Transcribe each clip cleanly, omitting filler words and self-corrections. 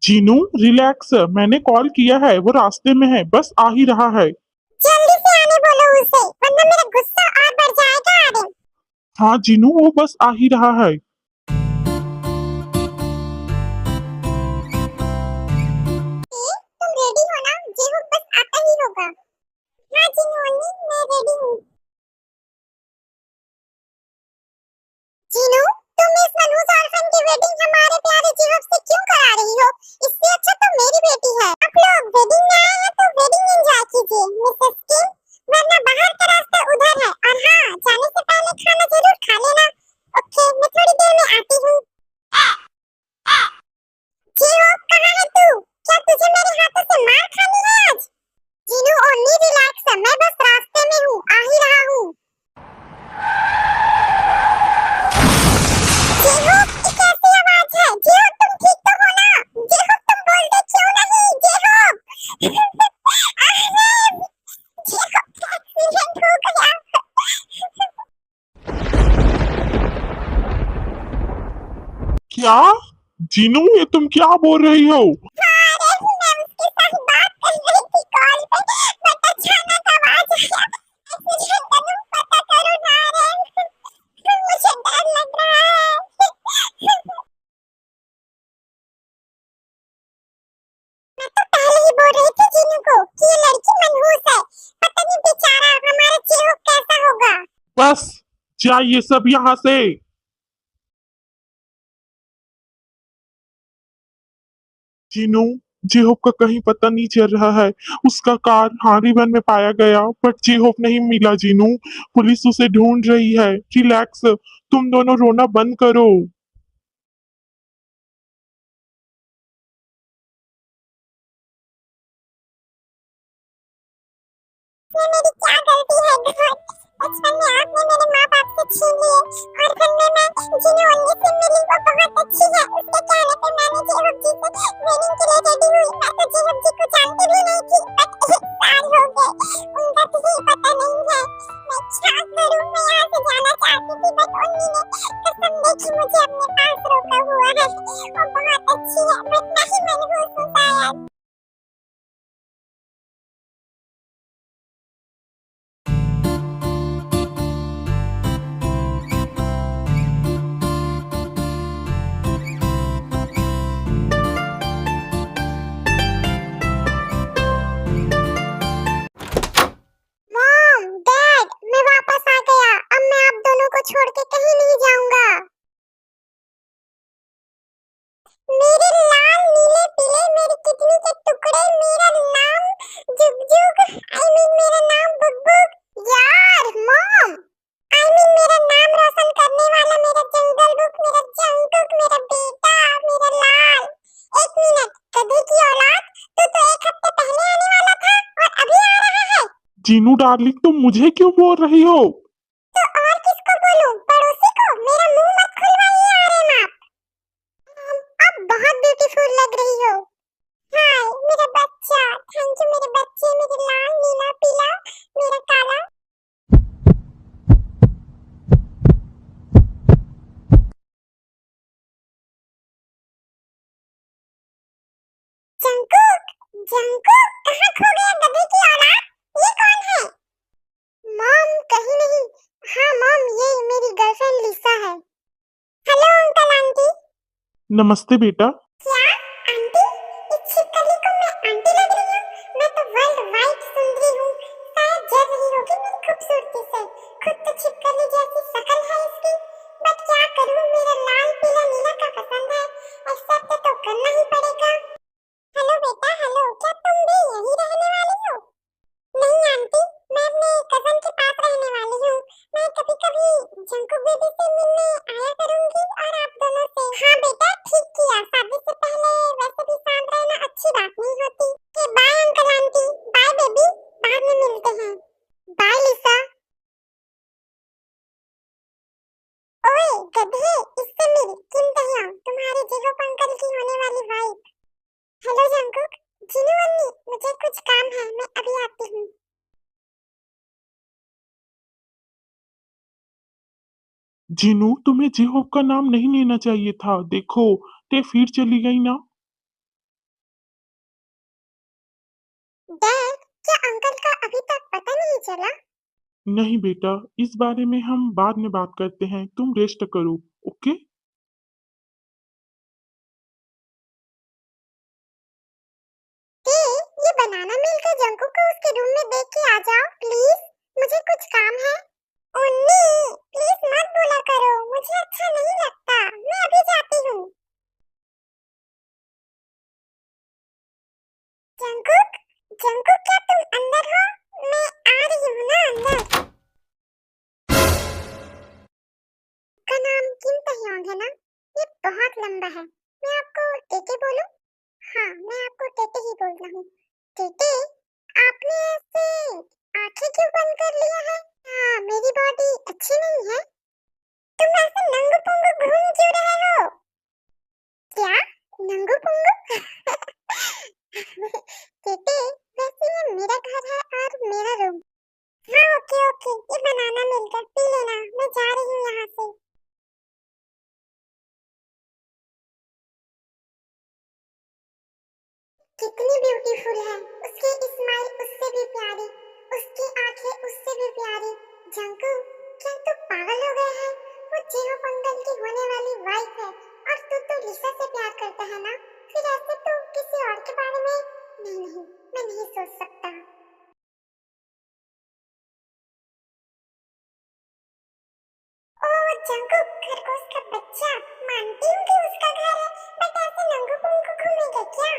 Jinu, relax. मैंने call किया है, वो रास्ते में है, बस आ ही रहा है। जल्दी से आने बोलो उसे, वरना मेरा गुस्सा और बढ़ जाएगा। आर्यन, हाँ जीनू, वो बस आ ही रहा है। तुम रेडी हो ना? जेहू बस आता ही होगा। हाँ जिनू अन्नी, मैं रेडी हूँ। जीनू, तुम इस मनहूस ऑर्फन की वेडिंग हमारे प्यारे जेहू से क्यों करा रही हो? इससे अच्छा तो मेरी बेटी है। आप लोग वेडिंग में आए हैं तो वेडिंग एंजॉय कीजिए मिसेस किम, वरना बाहर का रास्ता उधर है। और हाँ, जाने से पहले खाना जरूर खा लेना। ओके, मैं थोड़ी देर में आती हूँ। जेहू, कहाँ है तू? क्या तुझे मेरे हाथों से मार खानी है आज? जीनू ओनली रिलैक्स, मैं बस रास्ते में हूँ, आ ही रहा हूँ। जेहू, ये कैसी आवाज है? जेहू, तुम ठीक तो हो ना? जेहू, तुम बोलते क्यों नहीं? जेहू अरे, जेहू का एक्सीडेंट हो गया। क्या? जीनू, ये तुम क्या बोल रही हो? अरे, मैं उसके साथ बात कर रही थी कॉल पे, बट अचानक आवाज आया एक्सीडेंट का। तुम पता करो ना। अरे, मुझे डर लग रहा है। मैं तो पहले ही बोल रही थी जीनू को कि ये लड़की मनहूस है। पता नहीं बेचारा हमारा जेहू कैसा होगा। बस, जाइए सब यहाँ से। जीनू, जेहोप का कहीं पता नहीं चल रहा है। उसका कार हारीवन में पाया गया, बट जेहोप नहीं मिला। जीनू, पुलिस उसे ढूंढ रही है। रिलैक्स, तुम दोनों रोना बंद करो। ये मेरी क्या गलती है गॉड? बचपन में आपने मेरे माँ बाप से छीन लिए और फिर मैं जिन्हें उन्हीं से मिली वो बहुत अच्छी है, उसके कहने पे मैंने जेहूब जी से वेडिंग के लिए रेडी हुई। मैं तो जेहूब जी को जानती भी नहीं थी, बट 1 साल हो गए, उनका किसी को पता नहीं है। मैं क्या करूँ? मैं यहाँ से जाना चाहती थी, बट उन्हीं ने कसम देखी मुझे अपने पास रोका हुआ है। वो बहुत अच्छी है, बट नहीं मनहूस हूँ शायद। मॉम, डैड, मैं वापस आ गया। अब मैं आप दोनों को छोड़ के कहीं नहीं जाऊंगा। मेरे लाल नीले पीले मेरी किडनी के टुकड़े, मेरा नाम जुग जुग, आई मीन मेरा नाम बुग बुग। यार मॉम, आई मीन मेरा नाम रोशन करने वाला मेरा जंगल बुक, मेरा जंगकुक, मेरा बेटा, मेरा लाल। 1 मिनट, गधे की औलाद, तू तो 1 हफ्ते पहले आने वाला था और अभी आ रहा है। जीनू डार्लिंग, तुम मुझे क्यों बोल रही हो? तो और किसको बोलूं? पड़ोसी को? मेरा मुंह मत खुलवाइए आर्यन आप बहुत ब्यूटीफुल लग रही हो। हाय मेरा बच्चा, थैंक यू मेरे बच्चे, मेरे लाल नीला पीला, मेरा काला। जंकुक, जंकुक कहाँ खो गया गधे की औलाद? ये कौन है? मॉम कहीं नहीं। हाँ मॉम, ये मेरी गर्लफ्रेंड लिसा है। Hello uncle aunty. नमस्ते बेटा। क्या आंटी? इस छिपकली को मैं आंटी लग रही हूँ? मैं तो वर्ल्ड वाइड सुंदरी हूँ, शायद जल रही होगी मेरी खूबसूरती से। खुद तो छिपकली जैसी शक्ल है इसकी, बट क्या करूँ, मेरा लाल पीला नीला का पसंद है, एक्सेप्ट तो करना ही पड़ेगा। हेलो बेटा, हेलो, क्या तुम भी यहीं रहने वाली हो? नहीं आंटी, मैं अपने कजन के पास रहने वाली हूँ। मैं कभी कभी जंकुक बेबी से मिलने आया करूंगी और आप दोनों से। हाँ बेटा, ठीक किया, शादी से पहले वैसे भी शांत रहना अच्छी बात नहीं होती। Okay bye uncle aunty, bye baby, बाद में मिलते हैं। Bye Lisa. ओए गधे, इससे मिल, किम तहिया, तुम्हारे जेहूप अंकल की होने वाली वाइफ। Hello Jungkook. जिनू अन्नी, मुझे कुछ काम है, मैं अभी आती हूँ। जीनू, तुम्हें जेहोप का नाम नहीं लेना चाहिए था। देखो, ते फिर चली गई ना। क्या अंकल का अभी तक पता नहीं चला? नहीं बेटा, इस बारे में हम बाद में बात करते हैं, तुम रेस्ट करो। ओके। ये बनाना मिलकर जंकू को उसके रूम में देख के आ जाओ प्लीज, मुझे कुछ काम है। उन्नी, प्लीज मत बोला करो, मुझे अच्छा नहीं लगता, मैं अभी जाती हूँ। जंकुक, जंकुक क्या तुम अंदर हो? मैं आ रही हूँ ना अंदर। का नाम किम तहयोंग है ना? ये बहुत लंबा है, मैं आपको टेटे बोलूं? हाँ, मैं आपको टेटे ही बोल रहा हूँ। टेटे, आपने ऐसे आंखें क्यों बंद कर लिया है? हाँ, मेरी बॉडी अच्छी नहीं है? तुम ऐसे नंगू पुंगू घूम क्यों रहे हो? क्या? नंगू पुंगू? टेटे, वैसे ये मेरा घर है और मेरा रूम। हाँ, ओके ओके, ये बनाना मिलकर पी लेना, मैं जा रही हूँ यहाँ से। कितनी ब्यूटीफुल है, उसकी स्माइल उससे भी प्यारी, उसकी आंखें उससे भी प्यारी। जंकू, क्या तू पागल हो गया है? वो जेहोप अंकल की होने वाली वाइफ है और तू तो लिसा से प्यार करता है ना? फिर ऐसे तू किसी और के बारे में? नहीं नहीं, मैं नहीं सोच सकता। ओ जंकू, खरगोश का बच्चा, मानती हूँ कि उसका घर है, बट ऐसे नंगू पुंगू घूमेगा क्या?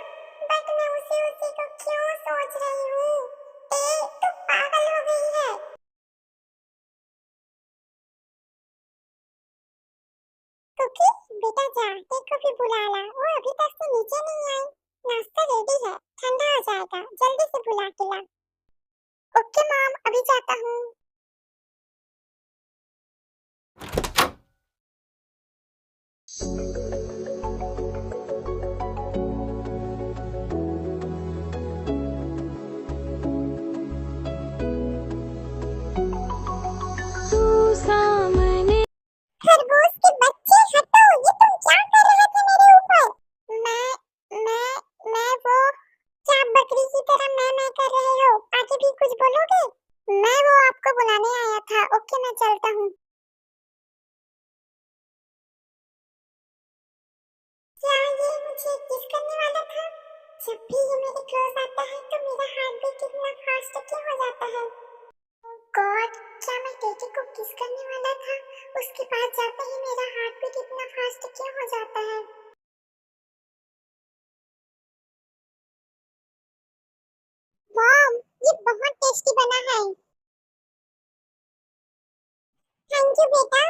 बट मैं उसी उसी को क्यों सोच रही हूँ? तू पागल हो गई है? कुकी, बेटा जा, टेक को भी बुला ला, वो अभी तक से नीचे नहीं आई। नाश्ता रेडी है, ठंडा हो जाएगा, जल्दी से बुला के ला। ओके मॉम, अभी जाता हूँ। तू सामने खरगोश के बच्चे हटो, ये तुम क्या कर रहे थे मेरे ऊपर? मैं वो, क्या बकरी की तरह मैं कर रहे हो? आगे भी कुछ बोलोगे? मैं वो आपको बुलाने आया था। ओके, मैं चलता हूँ। क्या ये मुझे किस करने वाला था? जब भी ये मेरे क्लोज आता है तो मेरा हार्ट बीट कितना फास्ट क्यों हो जाता है? गॉड, क्या मैं टेटी को किस करने वाला था? उसके पास जाते ही मेरा हार्ट बीट इतना फास्ट क्यों हो जाता है? मॉम, ये बहुत टेस्टी बना है। थैंक यू बेटा।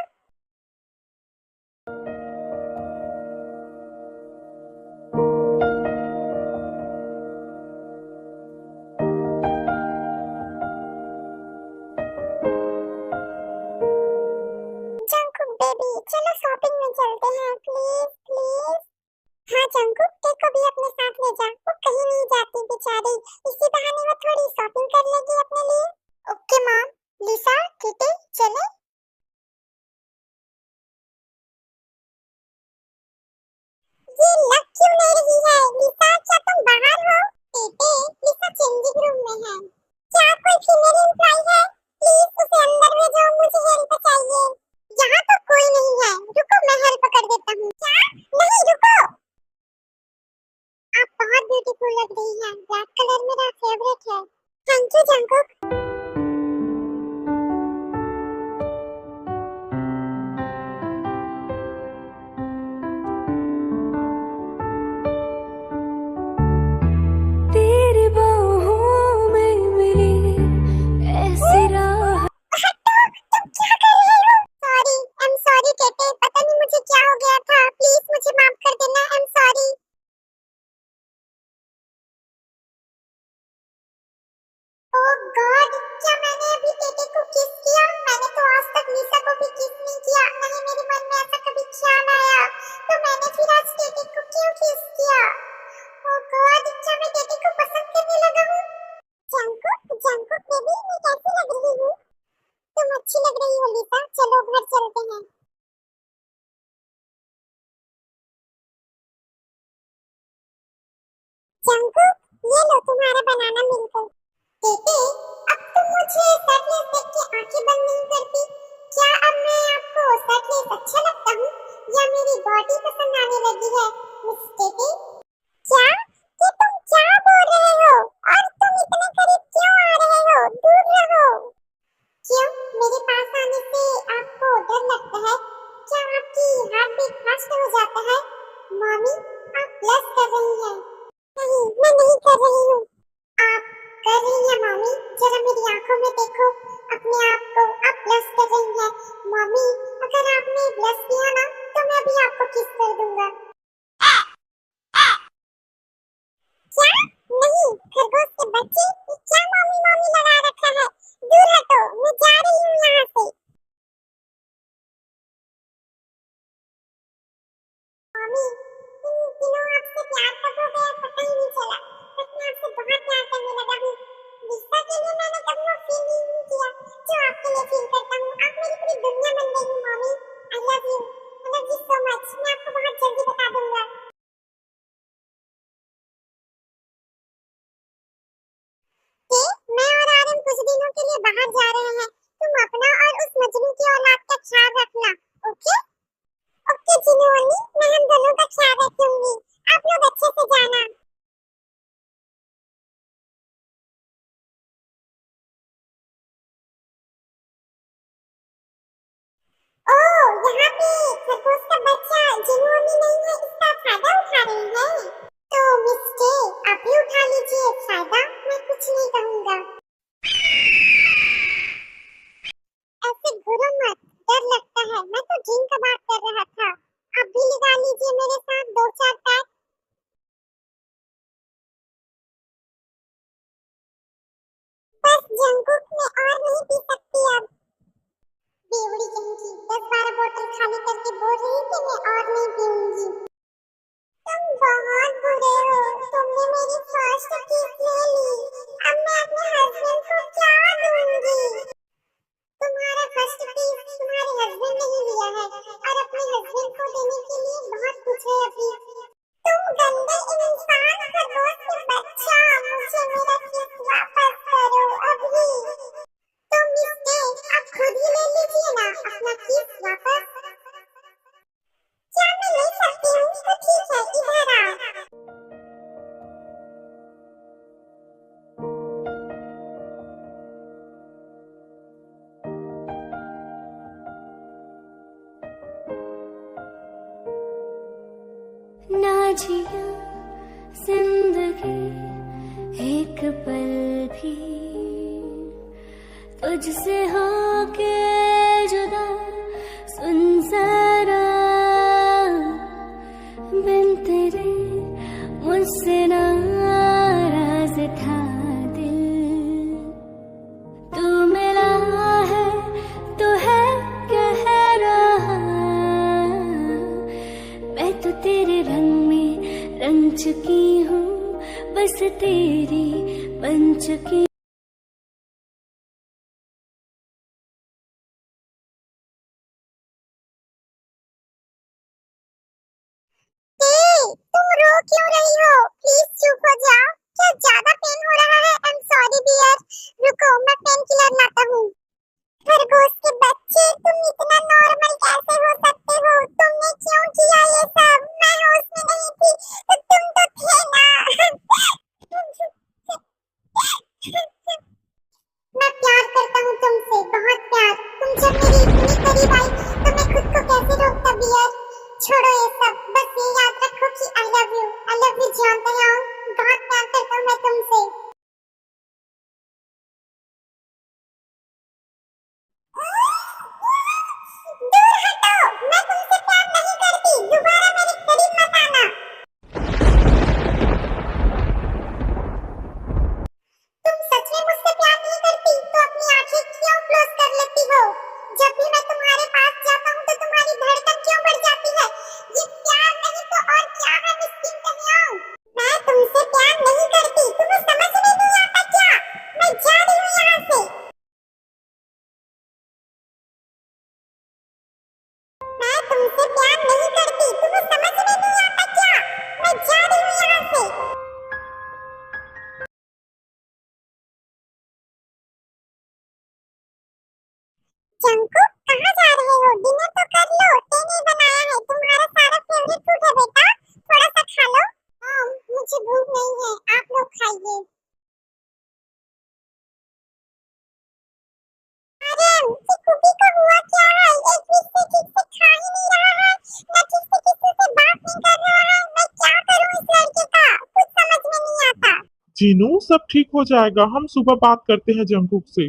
जंकुक बेबी, चलो शॉपिंग में चलते हैं, प्लीज प्लीज। हाँ जंकुक, टेक को भी अपने साथ ले जा, वो कहीं नहीं जाती बेचारी, इसी बहाने वो थोड़ी शॉपिंग कर लेगी अपने लिए। Okay mom. लिसा, टेटे, चले? ये लग क्यों नहीं रही है? लिसा, क्या तुम बाहर हो? टेटे, लिसा चेंजिंग रूम में है। क्या कोई फीमेल एम्प्लॉय है? प्लीज उसे अंदर भेजो, मुझे हेल्प चाहिए। यहाँ तो कोई नहीं है, रुको मैं हेल्प कर देता हूँ। क्या? नहीं, रुको। आप बहुत ब्यूटीफुल लग रही हैं, ब्लैक कलर मेरा फेवरेट है। Thank you Jungkook. तेरी बाहों में मेरी ऐसी राह हटो, तुम क्या कर रहे हो? Sorry, I am sorry Tete, पता नहीं मुझे क्या हो गया था, प्लीज मुझे माफ कर देना, आई एम सॉरी। ओह गॉड, क्या मैंने अभी टेटे को किस किया? मैंने तो आज तक लिसा को भी किस नहीं किया, नहीं मेरे मन में ऐसा कभी ख्याल आया, तो मैंने फिर आज टेटे को क्यों किस किया? ओह गॉड, क्या मैं टेटे को पसंद करने लगा हूँ? जंकुक, जंकुक बेबी, मैं कैसी लग रही हूँ? तुम अच्छी लग रही हो लिसा, चलो घर चलते हैं। जंकुक, ये लो तुम्हारा बनाना मिल्क। बेटे, अब तुम मुझे शर्टलेस देख के आंखें बंद नहीं करती। क्या अब मैं आपको शर्टलेस अच्छा लगता हूँ या मेरी बॉडी पसंद आने लगी है मिस टेटे? क्या? ये तुम क्या बोल रहे हो? और तुम इतने करीब क्यों आ रहे हो? दूर रहो। क्यों? मेरे पास आने से आपको डर लगता है? क्या आपकी हार्ट बीट फास्ट हो जाता है? मम्मी, आप ब्लश कर रही हैं। नहीं, मैं नहीं कर रही हूँ। आप कर रही हैं मम्मी। जरा मेरी आंखों में देखो अपने आप को। आप ब्लश कर रही हैं। मम्मी, अगर आपने ब्लश किया ना तो मैं भी आपको किस कर दूंगा। क्या? नहीं, खरगोश के बच्चे, ये क्या मम्मी मम्मी लगा रखा है? दूर हटो, मैं जा रही हूँ यहाँ से। मम्मी, इन दिनों आपसे प्यार कब हो गया पता ही नहीं चला। बस मैं आपसे बहुत प्यार करने लगा हूँ। लिसा के लिए मैंने कभी वो फील नहीं किया जो आपके लिए फील करता हूँ। आप मेरी पूरी दुनिया बन गई हो mummy. I love you so much. मैं आपको बहुत जल्दी बता दूंगा। कि मैं और आर्यन कुछ दिनों के लिए बाहर जा रहे हैं। तुम अपना और उस मजनू की औलाद का ख्याल रखना, ओके? ओके जिनोनी, मैं हम दोनों का ख्याल रखूंगी। आप लोग अच्छे से जाना। ओह, यहाँ पे खरगोश का बच्चा जिनोनी नहीं है, इसका फायदा उठा रही है। तो मिस्टे, आप भी उठा लीजिए फायदा, मैं कुछ नहीं कहूँगा। ऐसे घूरो मत, डर लगता है। मैं तो ड्रिंक का बात कर रहा था। आप भी लगा लीजिए मेरे साथ 2-4 पैक। बस जंकुक में और नहीं पी सकती अब। बेवड़ी कहीं की 10-12 बोतल खाली करके बोल रही थी मैं और नहीं पीऊंगी। तुम बहुत बुरे हो। तुमने मेरी फर्स्ट किस ले ली। अब मैं अपने हस्बैंड को क्या दूंगी? तुम्हारा फर्स्ट किस तुम्हारे हस्बैंड ने ही लिया है और अपने हस्बैंड को देने के लिए बहुत कुछ है अभी। तुम गंदे इंसान, खरगोश के बच्चा, मुझे मेरा किस वापस करो अभी। तुम मिस्टे, आप खुद ही ले लीजिए ना अपना किस वापस। क्या मैं ले सकती हूँ? तो ठीक है, इधर आओ। ना जिया जिंदगी एक पल भी तुझसे होके जुदा। सुन जरा, बिन तेरे मुझसे नाराज था दिल। तू मिला है तो है कह रहा, मैं तो तेरे रंग में रंग चुकी हूँ, बस तेरी बन चुकी। तुम रो क्यों रही हो? प्लीज चुप हो जाओ। क्या ज्यादा पेन हो रहा है? I am sorry dear. रुको, मैं पेन किलर लाता हूँ। खरगोश के बच्चे, तुम इतना नॉर्मल कैसे हो सकते हो? तुमने क्यों किया ये सब? मैं होश में नहीं थी तो तुम तो थे ना। मैं प्यार करता हूँ तुमसे, बहुत प्यार। तुम जब मेरे इतने करीब आई तो मैं खुद को कैसे रोकता बियर। छोड़ो ये सब, बस ये याद रखो कि आई लव यू जानते हो। बहुत प्यार करता हूँ मैं तुमसे। दूर हटो, मैं तुमसे प्यार नहीं करती। दोबारा मेरे करीब मत आना। तुम सच में मुझसे प्यार नहीं करती तो अपनी आंखें क्यों क्लोज कर लेती हो? जब भी मैं तुम्हारे पास जाता हूँ तो तुम्हारी धड़कन क्यों बढ़ जाती है? ये प्यार नहीं तो और क्या है मिस्किन कन्याओं? मैं तुमसे प्यार नहीं करती, तुम्हें समझ में नहीं आता क्या? मैं जा रही हूँ यहाँ से। मैं तुमसे प्यार नहीं करती, तुम्हें समझ में नहीं आता क्या? मैं जा रही हूँ यहाँ से। जीनू सब ठीक हो जाएगा, हम सुबह बात करते हैं जंगकुक से।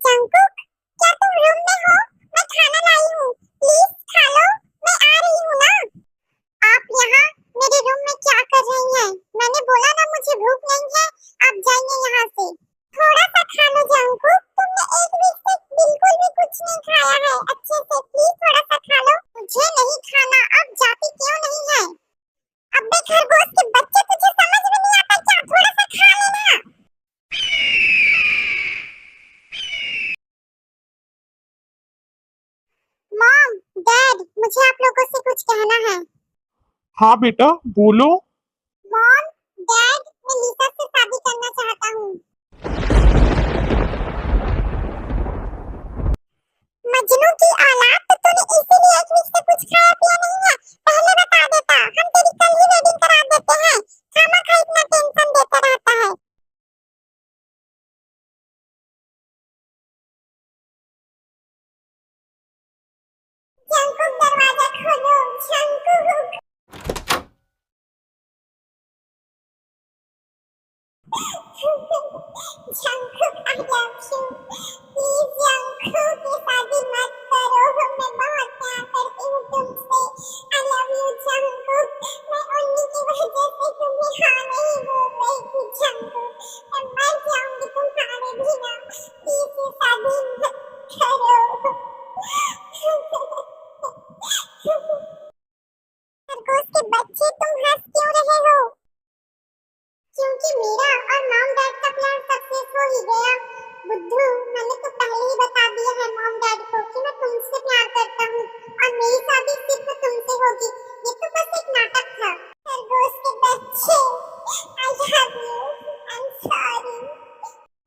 जंगकुक, क्या तुम रूम में हो? मैं खाना लाई हूँ, प्लीज खा लो, मैं आ रही हूँ ना। आप यहाँ मेरे रूम में क्या कर रही हैं? मैंने बोला ना मुझे भूख नहीं है, आप जाइए यहाँ से। थोड़ा सा खा लो जंगकुक, तुमने एक वीक से बिल्कुल भी कुछ नहीं खाया है अच्छे से, प्लीज थोड़ा सा खा लो। मुझे नहीं खाना, आप जाती क्यों नहीं है? अबे खरगोश के बच्चे, तुझे समझ में नहीं आता क्या? थोड़ा सा खा लेना। मॉम, डैड, मुझे आप लोगों से कुछ कहना है। हाँ बेटा बोलो। मॉम, डैड, मैं लीसा से शादी करना चाहता हूँ। मजनू की औलाद, तो तूने इसीलिए एक वीक से कुछ खाया पिया नहीं है? पहले बता देता, हम तेरी कल ही वेडिंग करा देते हैं। खामखा इतना टेंशन देता रहता है। जंकुक, दरवाजा खोलो, Jungkook. Jungkook, I love you, please Jungkook, ये शादी मत करो, मैं बहुत प्यार करती हूँ तुमसे। आई लव यू जंकुक, मैं उन्हीं की वजह से तुम्हें हाँ नहीं बोल रही थी जंकुक, मैं मर जाऊंगी तुम्हारे बिना, प्लीज ये शादी मत करो। खरगोश के बच्चे, तुम हंस क्यों रहे हो? क्योंकि मेरा और मॉम डैड का प्लान सक्सेस हो ही गया। बुद्धू, मैंने तो पहले ही बता दिया है मॉम डैड को कि मैं तुमसे प्यार करता हूँ और मेरी शादी सिर्फ तुमसे होगी। ये तो बस एक नाटक था। खरगोश के बच्चे, I love you, I am sorry.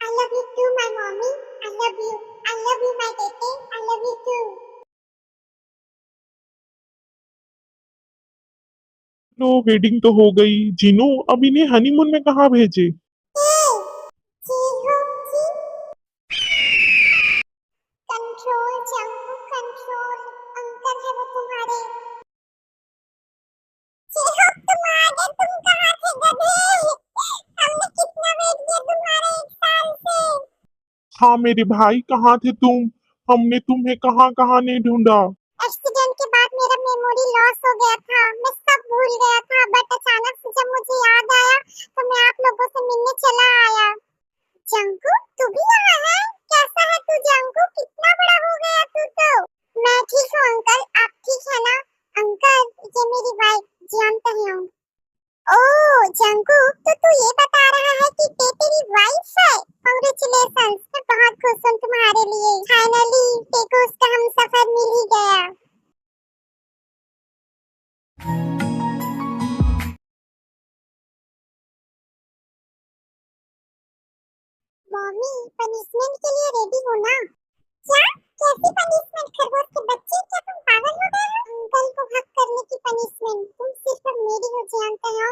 I love you too my mummy, I love you my बेटे, आई लव यू टू। लो वेडिंग तो हो गई। जीनू अब इन्हें हनीमून में कहाँ भेजे? कंट्रोल जंगू, कंट्रोल, अंकल है वो तुम्हारे। चेहक, तुम आ गए, तुम कहाँ थे गधे? हमने कितना वेट किया तुम्हारे, 1 साल से। हाँ मेरे भाई कहाँ थे तुम? हमने तुम्हें कहाँ कहाँ नहीं ढूंढा। एक्सीडेंट के बाद मेरा मेमोरी लॉस हो गया था, मैं सब भूल गया था, बट अचानक से जब मुझे याद आया तो मैं आप लोगों से मिलने चला आया। जंकू, तू भी यहाँ है? कैसा है तू जंकू? कितना बड़ा हो गया तू तो। मैं ठीक हूँ अंकल, आप ठीक है ना? अंकल, ये मेरी वाइफ जानते हैं हम। ओह जंकू, तो तू ये बता रहा है कि ये तेरी वाइफ है? कांग्रेचुलेशंस, मैं बहुत खुश हूँ तुम्हारे लिए। फाइनली टेको उसका हम सफर मिल ही गया। मम्मी, पनिशमेंट के लिए रेडी हो ना? क्या? कैसी पनिशमेंट खरगोश के बच्चे, क्या तुम पागल हो गए हो? अंकल को हक करने की पनिशमेंट, तुम सिर्फ मेरी हो जानते हो।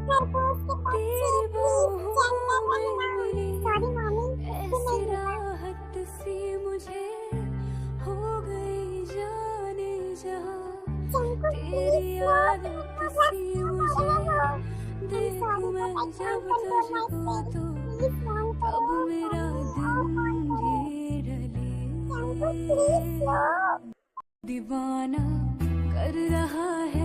खरगोश के बच्चे, तेरी प्लीज बाहों जेंटल में रहना। मिली सॉरी मम्मी, इससे ऐसी नहीं होगा। राहत सी मुझे हो गई जाने जहाँ जंकू तेरी प्लीज नो, तुम आदत तो बस सी हो मुझे रहे हो। देखूं सॉरी मैं बट आई जब कांट कंट्रोल माय तुझको स्पीच, तो प्लीज मान तब करो। मेरा सॉरी, दिन भी जंकू प्लीज ढले नो। दीवाना कर रहा है